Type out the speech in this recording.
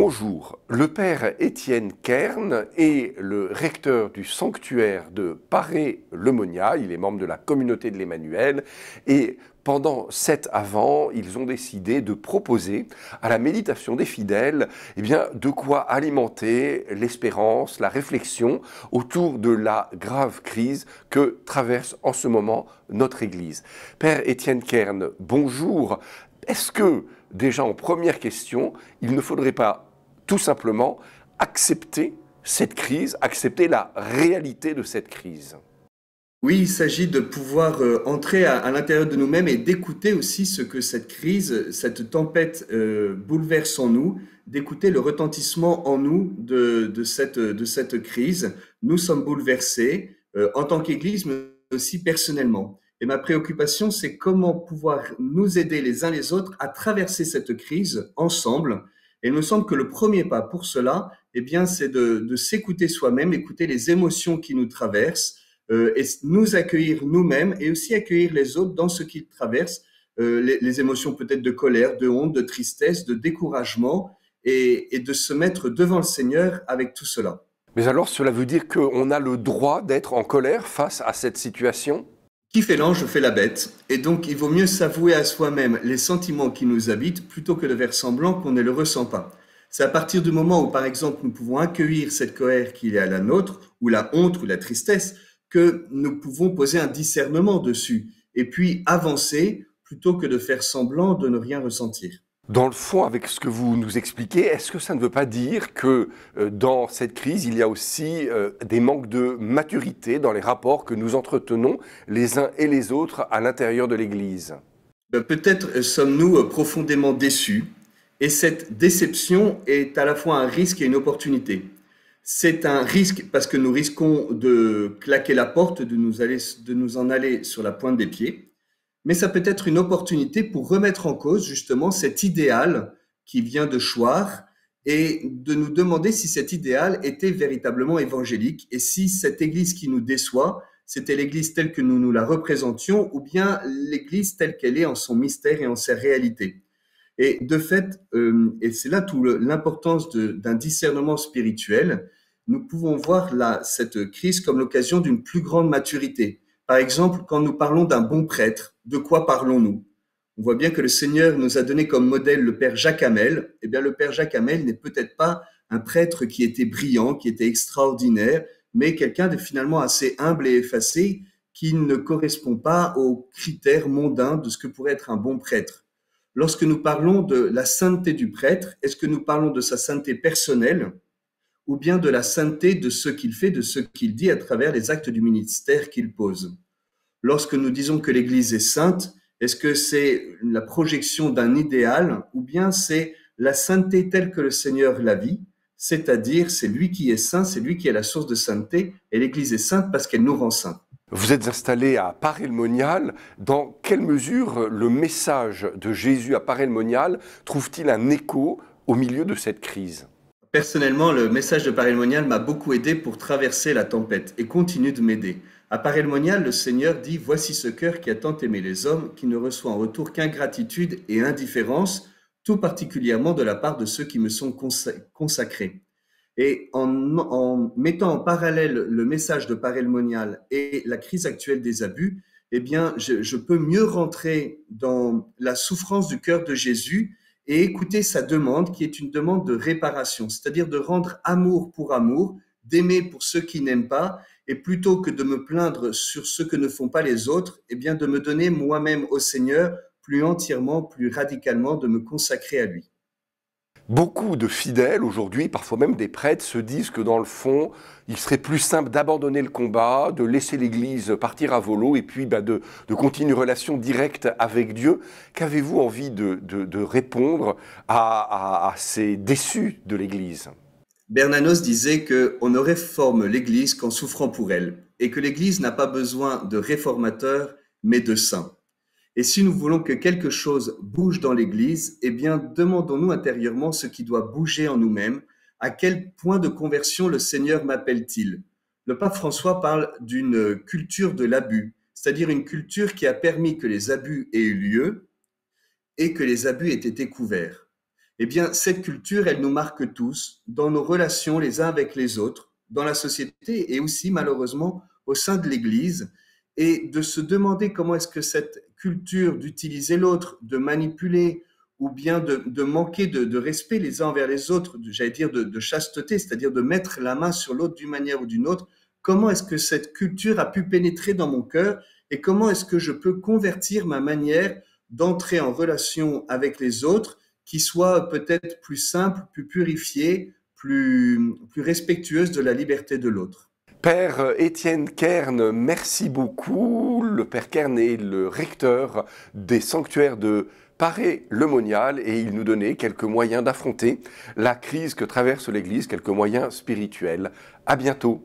Bonjour, le père Étienne Kern est le recteur du sanctuaire de Paray-le-Monial. Il est membre de la communauté de l'Emmanuel et pendant 7 Avents, ils ont décidé de proposer à la méditation des fidèles de quoi alimenter l'espérance, la réflexion autour de la grave crise que traverse en ce moment notre Église. Père Étienne Kern, bonjour. Est-ce que, déjà en première question, il ne faudrait pas tout simplement accepter cette crise, accepter la réalité de cette crise? Oui, il s'agit de pouvoir entrer à l'intérieur de nous-mêmes et d'écouter aussi ce que cette crise, cette tempête bouleverse en nous, d'écouter le retentissement en nous de cette crise. Nous sommes bouleversés en tant qu'Église, mais aussi personnellement. Et ma préoccupation, c'est comment pouvoir nous aider les uns les autres à traverser cette crise ensemble. Et il me semble que le premier pas pour cela, c'est de s'écouter soi-même, écouter les émotions qui nous traversent, et nous accueillir nous-mêmes et aussi accueillir les autres dans ce qu'ils traversent, les émotions peut-être de colère, de honte, de tristesse, de découragement, et de se mettre devant le Seigneur avec tout cela. Mais alors cela veut dire qu'on a le droit d'être en colère face à cette situation? Qui fait l'ange fait la bête, et donc il vaut mieux s'avouer à soi-même les sentiments qui nous habitent plutôt que de faire semblant qu'on ne le ressent pas. C'est à partir du moment où, par exemple, nous pouvons accueillir cette colère qui est à la nôtre, ou la honte ou la tristesse, que nous pouvons poser un discernement dessus, et puis avancer plutôt que de faire semblant de ne rien ressentir. Dans le fond, avec ce que vous nous expliquez, est-ce que ça ne veut pas dire que dans cette crise, il y a aussi des manques de maturité dans les rapports que nous entretenons les uns et les autres à l'intérieur de l'Église? Peut-être sommes-nous profondément déçus, et cette déception est à la fois un risque et une opportunité. C'est un risque parce que nous risquons de claquer la porte, de nous en aller sur la pointe des pieds. Mais ça peut être une opportunité pour remettre en cause justement cet idéal qui vient de choir et de nous demander si cet idéal était véritablement évangélique et si cette Église qui nous déçoit, c'était l'Église telle que nous nous la représentions ou bien l'Église telle qu'elle est en son mystère et en sa réalité. Et de fait, et c'est là toute l'importance d'un discernement spirituel, nous pouvons voir cette crise comme l'occasion d'une plus grande maturité. Par exemple, quand nous parlons d'un bon prêtre, de quoi parlons-nous? On voit bien que le Seigneur nous a donné comme modèle le Père Jacques Hamel. Eh bien, le Père Jacques Hamel n'est peut-être pas un prêtre qui était brillant, qui était extraordinaire, mais quelqu'un de finalement assez humble et effacé qui ne correspond pas aux critères mondains de ce que pourrait être un bon prêtre. Lorsque nous parlons de la sainteté du prêtre, est-ce que nous parlons de sa sainteté personnelle ou bien de la sainteté de ce qu'il fait, de ce qu'il dit à travers les actes du ministère qu'il pose? Lorsque nous disons que l'Église est sainte, est-ce que c'est la projection d'un idéal ou bien c'est la sainteté telle que le Seigneur la vit, c'est-à-dire c'est lui qui est saint, c'est lui qui est la source de sainteté et l'Église est sainte parce qu'elle nous rend saints. Vous êtes installé à Paray-le-Monial. Dans quelle mesure le message de Jésus à Paray-le-Monial trouve-t-il un écho au milieu de cette crise? Personnellement, le message de Paray-le-Monial m'a beaucoup aidé pour traverser la tempête et continue de m'aider. À Paray-le-Monial, le Seigneur dit « Voici ce cœur qui a tant aimé les hommes, qui ne reçoit en retour qu'ingratitude et indifférence, tout particulièrement de la part de ceux qui me sont consacrés. » Et en mettant en parallèle le message de Paray-le-Monial et la crise actuelle des abus, je peux mieux rentrer dans la souffrance du cœur de Jésus et écouter sa demande qui est une demande de réparation, c'est-à-dire de rendre amour pour amour, d'aimer pour ceux qui n'aiment pas, et plutôt que de me plaindre sur ce que ne font pas les autres, de me donner moi-même au Seigneur plus entièrement, plus radicalement, de me consacrer à lui. Beaucoup de fidèles aujourd'hui, parfois même des prêtres, se disent que dans le fond, il serait plus simple d'abandonner le combat, de laisser l'Église partir à volo et puis de continuer une relation directe avec Dieu. Qu'avez-vous envie de répondre à ces déçus de l'Église? Bernanos disait qu'on ne réforme l'Église qu'en souffrant pour elle, et que l'Église n'a pas besoin de réformateurs, mais de saints. Et si nous voulons que quelque chose bouge dans l'Église, demandons-nous intérieurement ce qui doit bouger en nous-mêmes. À quel point de conversion le Seigneur m'appelle-t-il? Le pape François parle d'une culture de l'abus, c'est-à-dire une culture qui a permis que les abus aient eu lieu et que les abus aient été couverts. Eh bien, cette culture, elle nous marque tous dans nos relations les uns avec les autres, dans la société et aussi malheureusement au sein de l'Église, et de se demander comment est-ce que cette culture d'utiliser l'autre, de manipuler ou bien de manquer de respect les uns envers les autres, j'allais dire de chasteté, c'est-à-dire de mettre la main sur l'autre d'une manière ou d'une autre, comment est-ce que cette culture a pu pénétrer dans mon cœur et comment est-ce que je peux convertir ma manière d'entrer en relation avec les autres qui soit peut-être plus simple, plus purifiée, plus respectueuse de la liberté de l'autre. Père Étienne Kern, merci beaucoup. Le Père Kern est le recteur des sanctuaires de Paray-le-Monial et il nous donnait quelques moyens d'affronter la crise que traverse l'Église, quelques moyens spirituels. À bientôt.